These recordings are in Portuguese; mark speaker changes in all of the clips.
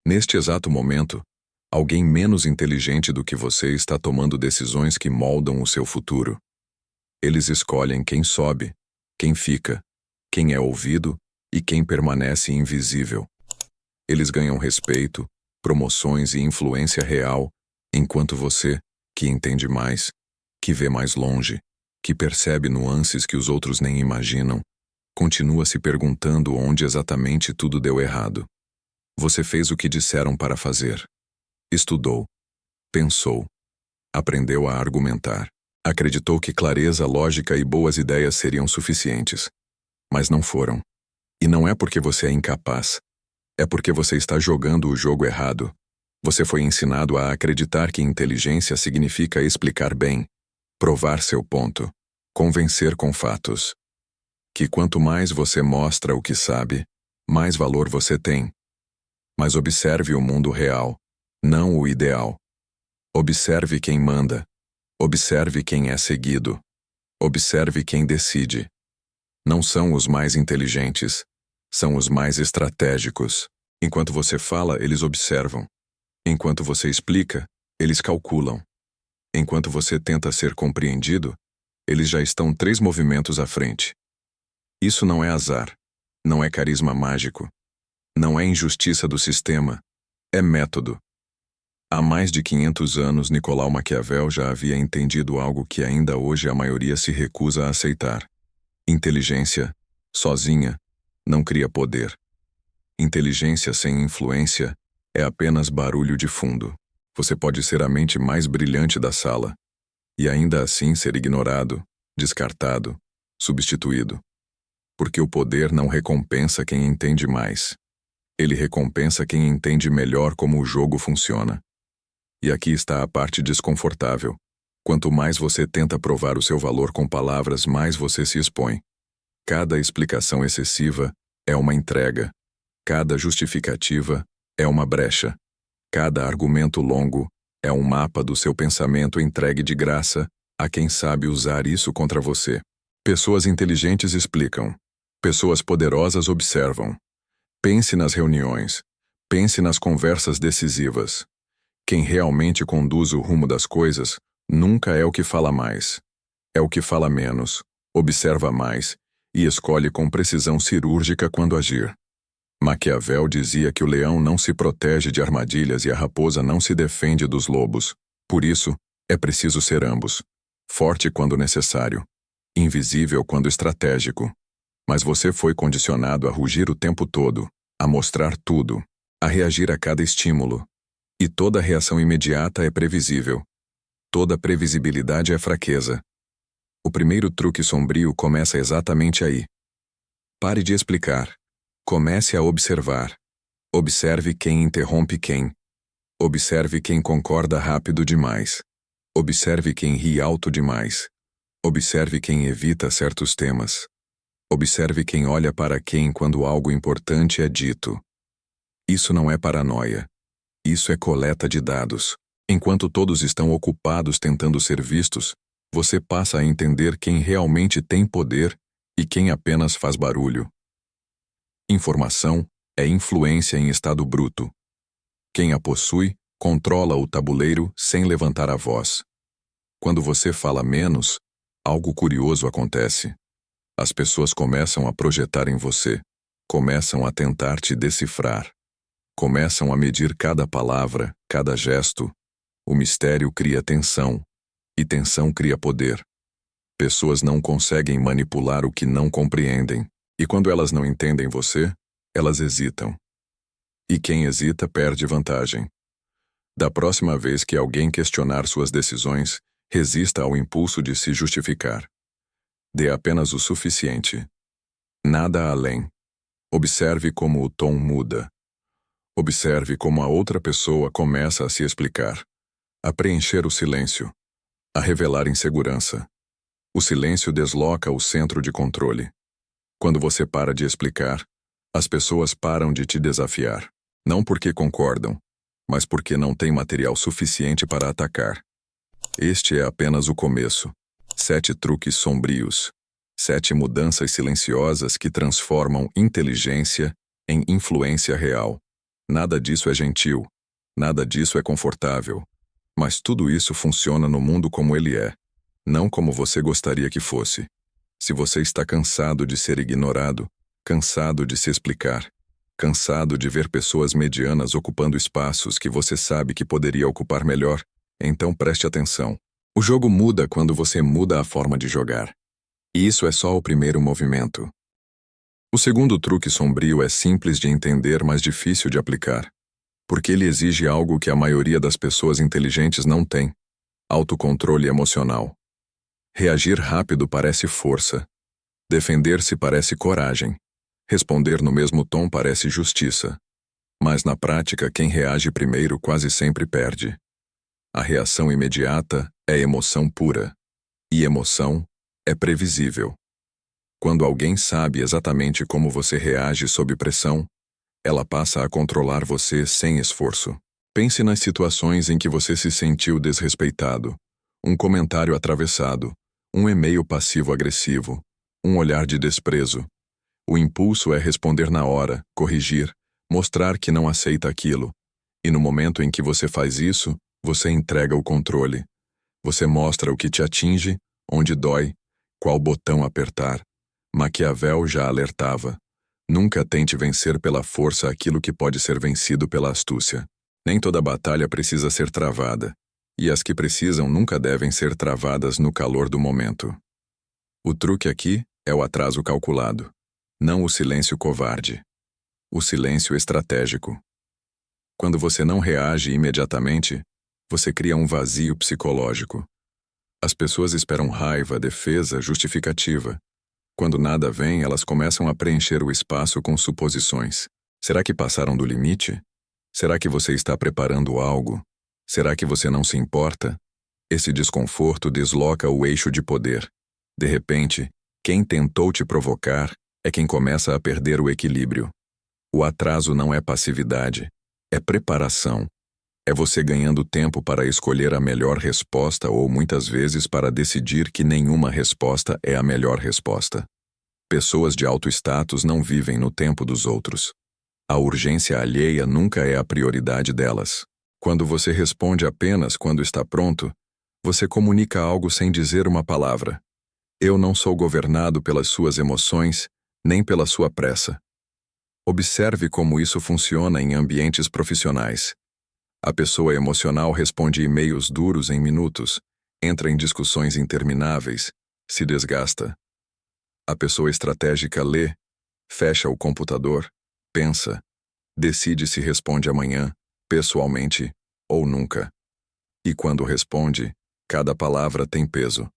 Speaker 1: Neste exato momento, alguém menos inteligente do que você está tomando decisões que moldam o seu futuro. Eles escolhem quem sobe, quem fica, quem é ouvido e quem permanece invisível. Eles ganham respeito, promoções e influência real, enquanto você, que entende mais, que vê mais longe, que percebe nuances que os outros nem imaginam, continua se perguntando onde exatamente tudo deu errado. Você fez o que disseram para fazer. Estudou, pensou, aprendeu a argumentar, acreditou que clareza, lógica e boas ideias seriam suficientes. Mas não foram. E não é porque você é incapaz. É porque você está jogando o jogo errado. Você foi ensinado a acreditar que inteligência significa explicar bem, provar seu ponto, convencer com fatos. Que quanto mais você mostra o que sabe, mais valor você tem. Mas observe o mundo real, não o ideal. Observe quem manda. Observe quem é seguido. Observe quem decide. Não são os mais inteligentes, são os mais estratégicos. Enquanto você fala, eles observam. Enquanto você explica, eles calculam. Enquanto você tenta ser compreendido, eles já estão 3 movimentos à frente. Isso não é azar, não é carisma mágico, não é injustiça do sistema, é método. Há mais de 500 anos, Nicolau Maquiavel já havia entendido algo que ainda hoje a maioria se recusa a aceitar. Inteligência, sozinha, não cria poder. Inteligência sem influência é apenas barulho de fundo. Você pode ser a mente mais brilhante da sala e ainda assim ser ignorado, descartado, substituído. Porque o poder não recompensa quem entende mais. Ele recompensa quem entende melhor como o jogo funciona. E aqui está a parte desconfortável. Quanto mais você tenta provar o seu valor com palavras, mais você se expõe. Cada explicação excessiva é uma entrega. Cada justificativa é uma brecha. Cada argumento longo é um mapa do seu pensamento entregue de graça a quem sabe usar isso contra você. Pessoas inteligentes explicam. Pessoas poderosas observam. Pense nas reuniões. Pense nas conversas decisivas. Quem realmente conduz o rumo das coisas nunca é o que fala mais. É o que fala menos, observa mais e escolhe com precisão cirúrgica quando agir. Maquiavel dizia que o leão não se protege de armadilhas e a raposa não se defende dos lobos. Por isso, é preciso ser ambos. Forte quando necessário. Invisível quando estratégico. Mas você foi condicionado a rugir o tempo todo, a mostrar tudo, a reagir a cada estímulo. E toda reação imediata é previsível. Toda previsibilidade é fraqueza. O primeiro truque sombrio começa exatamente aí. Pare de explicar. Comece a observar. Observe quem interrompe quem. Observe quem concorda rápido demais. Observe quem ri alto demais. Observe quem evita certos temas. Observe quem olha para quem quando algo importante é dito. Isso não é paranoia. Isso é coleta de dados. Enquanto todos estão ocupados tentando ser vistos, você passa a entender quem realmente tem poder e quem apenas faz barulho. Informação é influência em estado bruto. Quem a possui, controla o tabuleiro sem levantar a voz. Quando você fala menos, algo curioso acontece. As pessoas começam a projetar em você, começam a tentar te decifrar. Começam a medir cada palavra, cada gesto. O mistério cria tensão, e tensão cria poder. Pessoas não conseguem manipular o que não compreendem, e quando elas não entendem você, elas hesitam. E quem hesita perde vantagem. Da próxima vez que alguém questionar suas decisões, resista ao impulso de se justificar. Dê apenas o suficiente. Nada além. Observe como o tom muda. Observe como a outra pessoa começa a se explicar, a preencher o silêncio, a revelar insegurança. O silêncio desloca o centro de controle. Quando você para de explicar, as pessoas param de te desafiar. Não porque concordam, mas porque não têm material suficiente para atacar. Este é apenas o começo. 7 truques sombrios. 7 mudanças silenciosas que transformam inteligência em influência real. Nada disso é gentil. Nada disso é confortável. Mas tudo isso funciona no mundo como ele é, não como você gostaria que fosse. Se você está cansado de ser ignorado, cansado de se explicar, cansado de ver pessoas medianas ocupando espaços que você sabe que poderia ocupar melhor, então preste atenção. O jogo muda quando você muda a forma de jogar. E isso é só o primeiro movimento. O segundo truque sombrio é simples de entender, mas difícil de aplicar. Porque ele exige algo que a maioria das pessoas inteligentes não tem: autocontrole emocional. Reagir rápido parece força. Defender-se parece coragem. Responder no mesmo tom parece justiça. Mas na prática, quem reage primeiro quase sempre perde. A reação imediata é emoção pura. E emoção é previsível. Quando alguém sabe exatamente como você reage sob pressão, ela passa a controlar você sem esforço. Pense nas situações em que você se sentiu desrespeitado, um comentário atravessado, um e-mail passivo-agressivo, um olhar de desprezo. O impulso é responder na hora, corrigir, mostrar que não aceita aquilo. E no momento em que você faz isso, você entrega o controle. Você mostra o que te atinge, onde dói, qual botão apertar. Maquiavel já alertava: nunca tente vencer pela força aquilo que pode ser vencido pela astúcia. Nem toda batalha precisa ser travada, e as que precisam nunca devem ser travadas no calor do momento. O truque aqui é o atraso calculado, não o silêncio covarde. O silêncio estratégico. Quando você não reage imediatamente, você cria um vazio psicológico. As pessoas esperam raiva, defesa, justificativa. Quando nada vem, elas começam a preencher o espaço com suposições. Será que passaram do limite? Será que você está preparando algo? Será que você não se importa? Esse desconforto desloca o eixo de poder. De repente, quem tentou te provocar é quem começa a perder o equilíbrio. O atraso não é passividade, é preparação. É você ganhando tempo para escolher a melhor resposta ou muitas vezes para decidir que nenhuma resposta é a melhor resposta. Pessoas de alto status não vivem no tempo dos outros. A urgência alheia nunca é a prioridade delas. Quando você responde apenas quando está pronto, você comunica algo sem dizer uma palavra. Eu não sou governado pelas suas emoções, nem pela sua pressa. Observe como isso funciona em ambientes profissionais. A pessoa emocional responde e-mails duros em minutos, entra em discussões intermináveis, se desgasta. A pessoa estratégica lê, fecha o computador, pensa, decide se responde amanhã, pessoalmente ou nunca. E quando responde, cada palavra tem peso.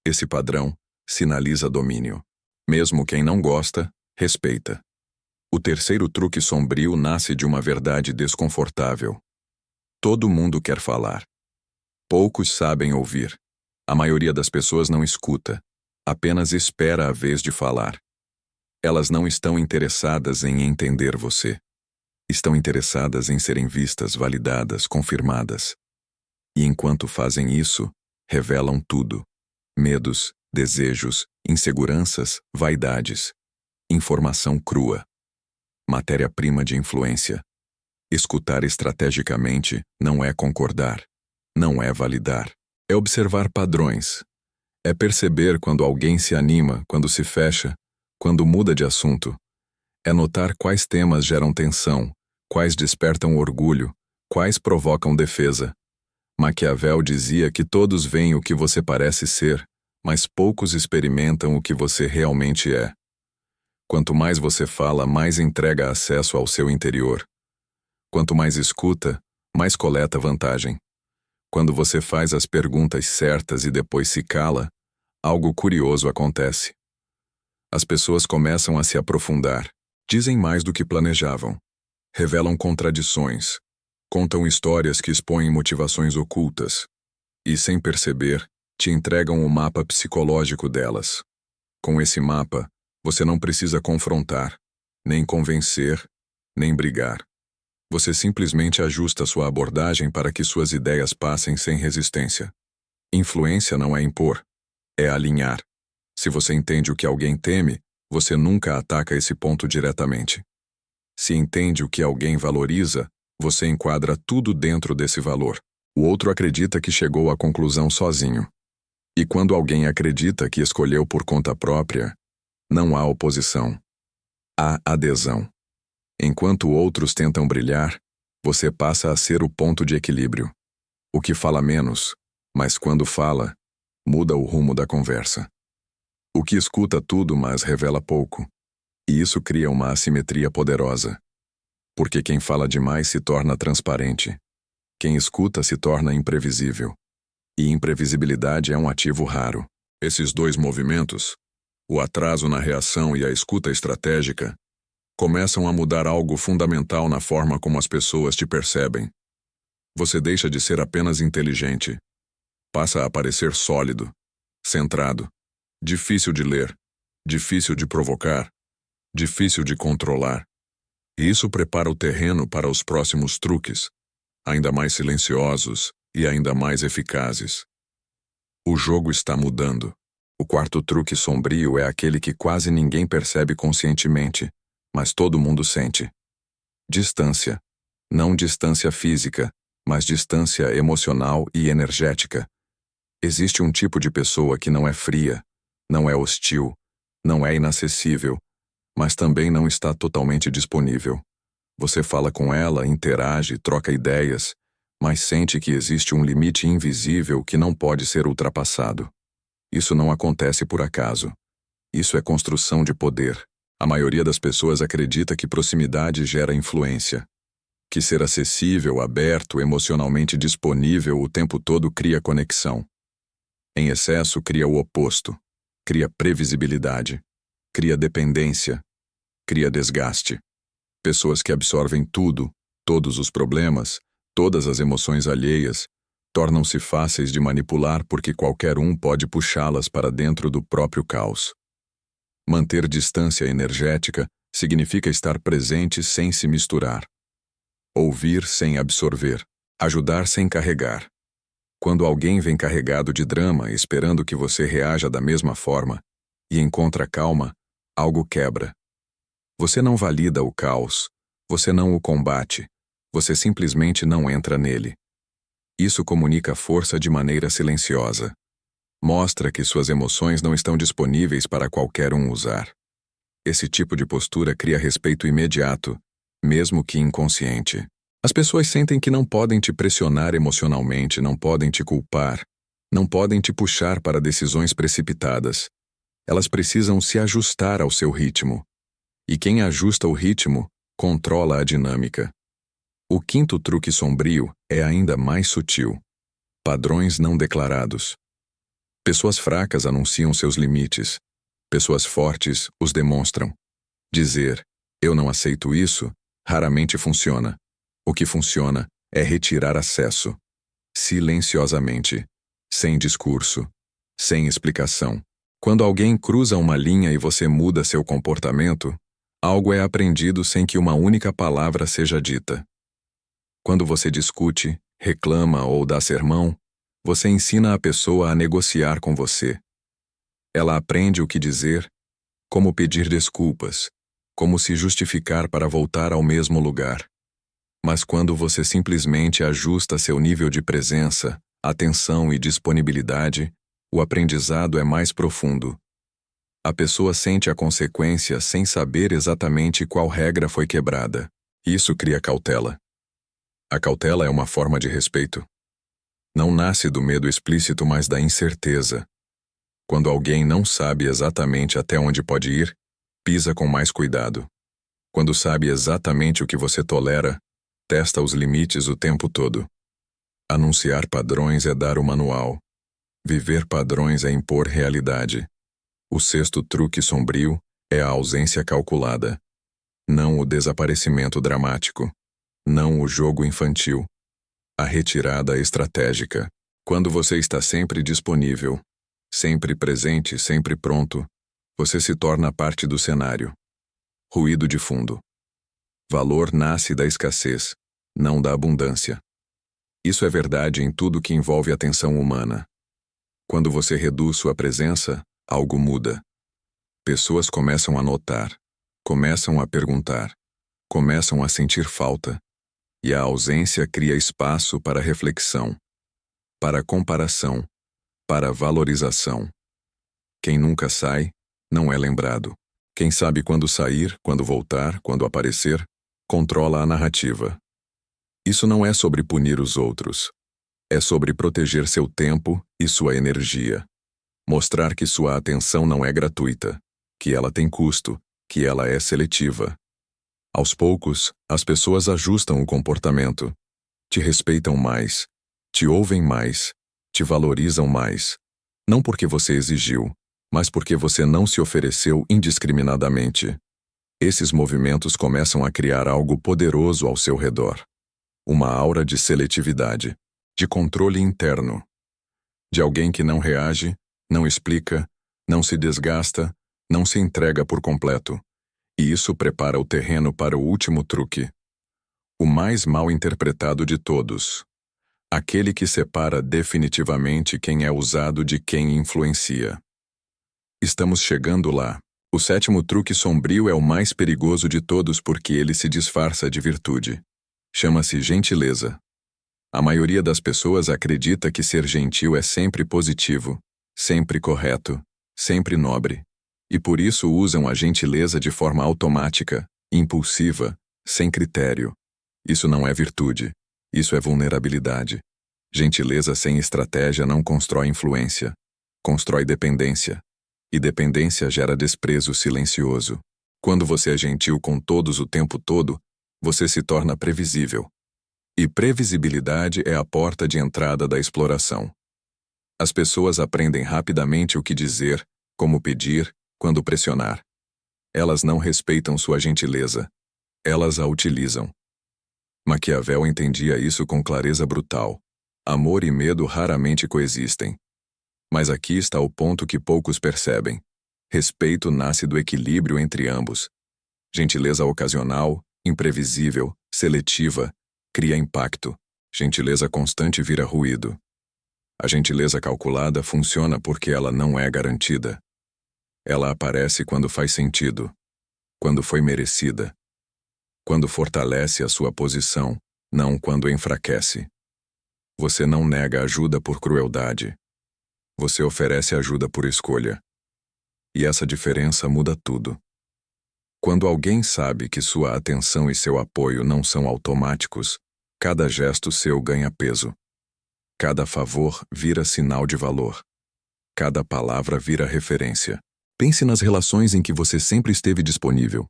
Speaker 1: Esse padrão sinaliza domínio. Mesmo quem não gosta, respeita. O terceiro truque sombrio nasce de uma verdade desconfortável. Todo mundo quer falar. Poucos sabem ouvir. A maioria das pessoas não escuta, apenas espera a vez de falar. Elas não estão interessadas em entender você. Estão interessadas em serem vistas, validadas, confirmadas. E enquanto fazem isso, revelam tudo: medos, desejos, inseguranças, vaidades. Informação crua. Matéria-prima de influência. Escutar estrategicamente não é concordar, não é validar. É observar padrões. É perceber quando alguém se anima, quando se fecha, quando muda de assunto. É notar quais temas geram tensão, quais despertam orgulho, quais provocam defesa. Maquiavel dizia que todos veem o que você parece ser, mas poucos experimentam o que você realmente é. Quanto mais você fala, mais entrega acesso ao seu interior. Quanto mais escuta, mais coleta vantagem. Quando você faz as perguntas certas e depois se cala, algo curioso acontece. As pessoas começam a se aprofundar, dizem mais do que planejavam, revelam contradições, contam histórias que expõem motivações ocultas e, sem perceber, te entregam o mapa psicológico delas. Com esse mapa, você não precisa confrontar, nem convencer, nem brigar. Você simplesmente ajusta sua abordagem para que suas ideias passem sem resistência. Influência não é impor, é alinhar. Se você entende o que alguém teme, você nunca ataca esse ponto diretamente. Se entende o que alguém valoriza, você enquadra tudo dentro desse valor. O outro acredita que chegou à conclusão sozinho. E quando alguém acredita que escolheu por conta própria, não há oposição. Há adesão. Enquanto outros tentam brilhar, você passa a ser o ponto de equilíbrio. O que fala menos, mas quando fala, muda o rumo da conversa. O que escuta tudo, mas revela pouco. E isso cria uma assimetria poderosa. Porque quem fala demais se torna transparente. Quem escuta se torna imprevisível. E imprevisibilidade é um ativo raro. Esses dois movimentos, o atraso na reação e a escuta estratégica, começam a mudar algo fundamental na forma como as pessoas te percebem. Você deixa de ser apenas inteligente. Passa a parecer sólido, centrado, difícil de ler, difícil de provocar, difícil de controlar. E isso prepara o terreno para os próximos truques, ainda mais silenciosos e ainda mais eficazes. O jogo está mudando. O quarto truque sombrio é aquele que quase ninguém percebe conscientemente, mas todo mundo sente. Distância. Não distância física, mas distância emocional e energética. Existe um tipo de pessoa que não é fria, não é hostil, não é inacessível, mas também não está totalmente disponível. Você fala com ela, interage, troca ideias, mas sente que existe um limite invisível que não pode ser ultrapassado. Isso não acontece por acaso. Isso é construção de poder. A maioria das pessoas acredita que proximidade gera influência. Que ser acessível, aberto, emocionalmente disponível o tempo todo cria conexão. Em excesso, cria o oposto. Cria previsibilidade. Cria dependência. Cria desgaste. Pessoas que absorvem tudo, todos os problemas, todas as emoções alheias, tornam-se fáceis de manipular porque qualquer um pode puxá-las para dentro do próprio caos. Manter distância energética significa estar presente sem se misturar. Ouvir sem absorver. Ajudar sem carregar. Quando alguém vem carregado de drama esperando que você reaja da mesma forma e encontra calma, algo quebra. Você não valida o caos, você não o combate, você simplesmente não entra nele. Isso comunica força de maneira silenciosa. Mostra que suas emoções não estão disponíveis para qualquer um usar. Esse tipo de postura cria respeito imediato, mesmo que inconsciente. As pessoas sentem que não podem te pressionar emocionalmente, não podem te culpar, não podem te puxar para decisões precipitadas. Elas precisam se ajustar ao seu ritmo. E quem ajusta o ritmo, controla a dinâmica. O quinto truque sombrio é ainda mais sutil. Padrões não declarados. Pessoas fracas anunciam seus limites. Pessoas fortes os demonstram. Dizer, eu não aceito isso, raramente funciona. O que funciona é retirar acesso. Silenciosamente. Sem discurso. Sem explicação. Quando alguém cruza uma linha e você muda seu comportamento, algo é aprendido sem que uma única palavra seja dita. Quando você discute, reclama ou dá sermão, você ensina a pessoa a negociar com você. Ela aprende o que dizer, como pedir desculpas, como se justificar para voltar ao mesmo lugar. Mas quando você simplesmente ajusta seu nível de presença, atenção e disponibilidade, o aprendizado é mais profundo. A pessoa sente a consequência sem saber exatamente qual regra foi quebrada. Isso cria cautela. A cautela é uma forma de respeito. Não nasce do medo explícito, mas da incerteza. Quando alguém não sabe exatamente até onde pode ir, pisa com mais cuidado. Quando sabe exatamente o que você tolera, testa os limites o tempo todo. Anunciar padrões é dar o manual. Viver padrões é impor realidade. O sexto truque sombrio é a ausência calculada. Não o desaparecimento dramático. Não o jogo infantil. A retirada estratégica. Quando você está sempre disponível, sempre presente, sempre pronto, você se torna parte do cenário. Ruído de fundo. Valor nasce da escassez, não da abundância. Isso é verdade em tudo que envolve atenção humana. Quando você reduz sua presença, algo muda. Pessoas começam a notar, começam a perguntar. começam a sentir falta, e a ausência cria espaço para reflexão, para comparação, para valorização. Quem nunca sai, não é lembrado. Quem sabe quando sair, quando voltar, quando aparecer, controla a narrativa. Isso não é sobre punir os outros. É sobre proteger seu tempo e sua energia. Mostrar que sua atenção não é gratuita, que ela tem custo, que ela é seletiva. Aos poucos, as pessoas ajustam o comportamento. Te respeitam mais, te ouvem mais, te valorizam mais. Não porque você exigiu, mas porque você não se ofereceu indiscriminadamente. Esses movimentos começam a criar algo poderoso ao seu redor. Uma aura de seletividade, de controle interno. De alguém que não reage, não explica, não se desgasta, não se entrega por completo. E isso prepara o terreno para o último truque. O mais mal interpretado de todos. Aquele que separa definitivamente quem é usado de quem influencia. Estamos chegando lá. O sétimo truque sombrio é o mais perigoso de todos porque ele se disfarça de virtude. Chama-se gentileza. A maioria das pessoas acredita que ser gentil é sempre positivo, sempre correto, sempre nobre. E por isso usam a gentileza de forma automática, impulsiva, sem critério. Isso não é virtude. Isso é vulnerabilidade. Gentileza sem estratégia não constrói influência. Constrói dependência. E dependência gera desprezo silencioso. Quando você é gentil com todos o tempo todo, você se torna previsível. E previsibilidade é a porta de entrada da exploração. As pessoas aprendem rapidamente o que dizer, como pedir, quando pressionar. Elas não respeitam sua gentileza. Elas a utilizam. Maquiavel entendia isso com clareza brutal. Amor e medo raramente coexistem. Mas aqui está o ponto que poucos percebem. Respeito nasce do equilíbrio entre ambos. Gentileza ocasional, imprevisível, seletiva, cria impacto. Gentileza constante vira ruído. A gentileza calculada funciona porque ela não é garantida. Ela aparece quando faz sentido, quando foi merecida, quando fortalece a sua posição, não quando enfraquece. Você não nega ajuda por crueldade. Você oferece ajuda por escolha. E essa diferença muda tudo. Quando alguém sabe que sua atenção e seu apoio não são automáticos, cada gesto seu ganha peso. Cada favor vira sinal de valor. Cada palavra vira referência. Pense nas relações em que você sempre esteve disponível,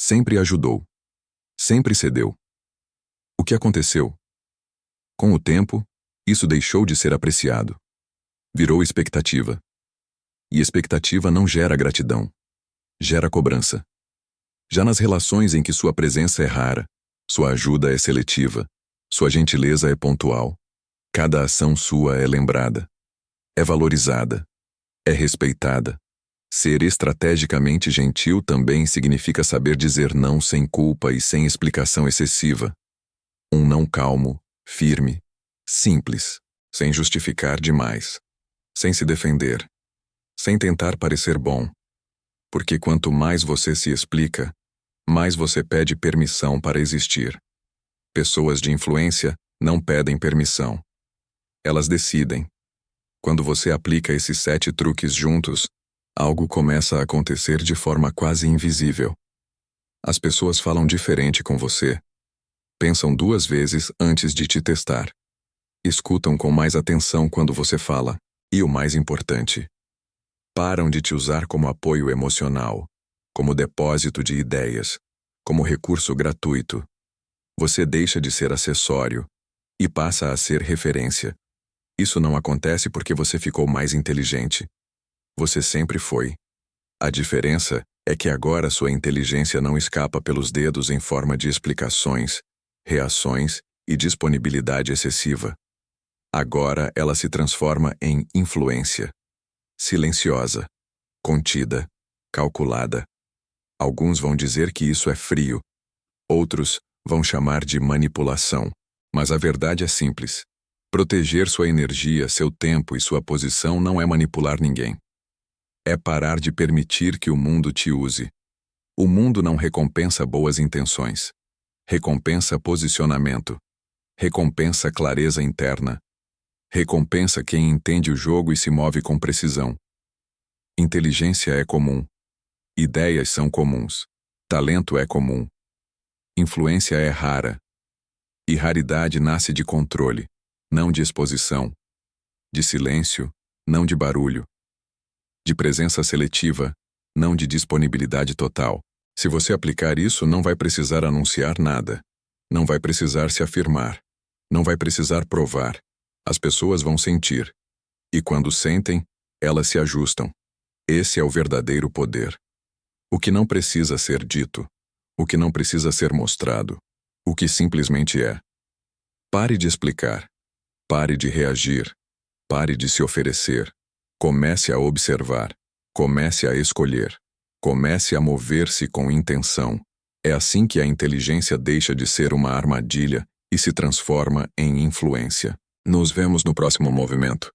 Speaker 1: sempre ajudou, sempre cedeu. O que aconteceu? Com o tempo, isso deixou de ser apreciado. Virou expectativa. E expectativa não gera gratidão. Gera cobrança. Já nas relações em que sua presença é rara, sua ajuda é seletiva, sua gentileza é pontual, cada ação sua é lembrada, é valorizada, é respeitada. Ser estrategicamente gentil também significa saber dizer não sem culpa e sem explicação excessiva. Um não calmo, firme, simples, sem justificar demais. Sem se defender, sem tentar parecer bom. Porque quanto mais você se explica, mais você pede permissão para existir. Pessoas de influência não pedem permissão. Elas decidem. Quando você aplica esses 7 truques juntos, algo começa a acontecer de forma quase invisível. As pessoas falam diferente com você. Pensam 2 vezes antes de te testar. Escutam com mais atenção quando você fala. E o mais importante, param de te usar como apoio emocional, como depósito de ideias, como recurso gratuito. Você deixa de ser acessório e passa a ser referência. Isso não acontece porque você ficou mais inteligente. Você sempre foi. A diferença é que agora sua inteligência não escapa pelos dedos em forma de explicações, reações e disponibilidade excessiva. Agora ela se transforma em influência. Silenciosa, contida, calculada. Alguns vão dizer que isso é frio. Outros vão chamar de manipulação. Mas a verdade é simples. Proteger sua energia, seu tempo e sua posição não é manipular ninguém. É parar de permitir que o mundo te use. O mundo não recompensa boas intenções. Recompensa posicionamento. Recompensa clareza interna. Recompensa quem entende o jogo e se move com precisão. Inteligência é comum. Ideias são comuns. Talento é comum. Influência é rara. E raridade nasce de controle, não de exposição. De silêncio, não de barulho. De presença seletiva, não de disponibilidade total. Se você aplicar isso, não vai precisar anunciar nada. Não vai precisar se afirmar. Não vai precisar provar. As pessoas vão sentir. E quando sentem, elas se ajustam. Esse é o verdadeiro poder. O que não precisa ser dito. O que não precisa ser mostrado. O que simplesmente é. Pare de explicar. Pare de reagir. Pare de se oferecer. Comece a observar. Comece a escolher. Comece a mover-se com intenção. É assim que a inteligência deixa de ser uma armadilha e se transforma em influência. Nos vemos no próximo movimento.